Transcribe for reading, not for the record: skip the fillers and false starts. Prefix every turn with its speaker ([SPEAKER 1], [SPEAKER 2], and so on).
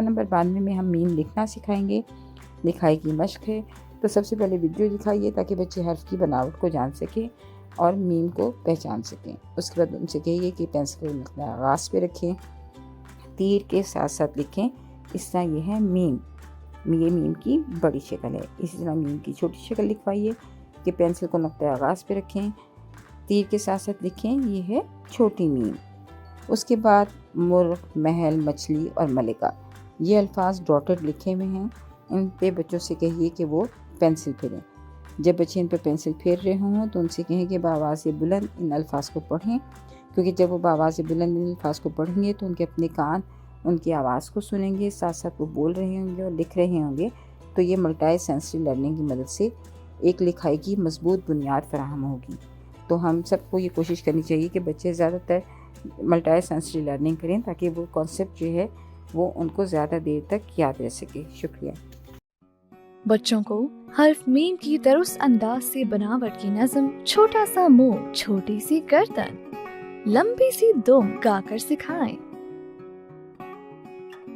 [SPEAKER 1] Number 92 میں ہم میم لکھنا سکھائیں گے. لکھائی کی مشق ہے. تو سب سے پہلے ویڈیو دکھائیے تاکہ بچے حرف کی بناوٹ کو جان سکیں اور میم کو پہچان سکیں. اس کے بعد ان سے کہیے کہ پینسل کو نقطۂ آغاز پہ رکھیں, تیر کے ساتھ ساتھ لکھیں. اس طرح یہ ہے میم. یہ میم کی بڑی شکل ہے. اسی طرح میم کی چھوٹی شکل لکھوائیے کہ پینسل کو نقطۂ آغاز پہ رکھیں, تیر کے ساتھ ساتھ لکھیں. یہ ہے چھوٹی میم. اس کے بعد مرغ, محل, مچھلی اور ملکہ, یہ الفاظ ڈاٹڈ لکھے ہوئے ہیں. ان پہ بچوں سے کہیے کہ وہ پینسل پھیریں. جب بچے ان پہ پینسل پھیر رہے ہوں تو ان سے کہیں کہ بآواز بلند ان الفاظ کو پڑھیں, کیونکہ جب وہ بآواز بلند ان الفاظ کو پڑھیں گے تو ان کے اپنے کان ان کی آواز کو سنیں گے, ساتھ ساتھ وہ بول رہے ہوں گے اور لکھ رہے ہوں گے. تو یہ ملٹائی سینسری لرننگ کی مدد سے ایک لکھائی کی مضبوط بنیاد فراہم ہوگی. تو ہم سب کو یہ کوشش کرنی چاہیے کہ بچے زیادہ تر ملٹائی سینسری لرننگ کریں تاکہ وہ کانسیپٹ جو ہے وہ ان کو زیادہ دیر تک یاد رہ سکے. شکریہ.
[SPEAKER 2] بچوں کو حرف میم کی درست انداز سے بناوٹ کی نظم, چھوٹا سا منہ, چھوٹی سی گردن, لمبی سی دم گا کر سکھائیں.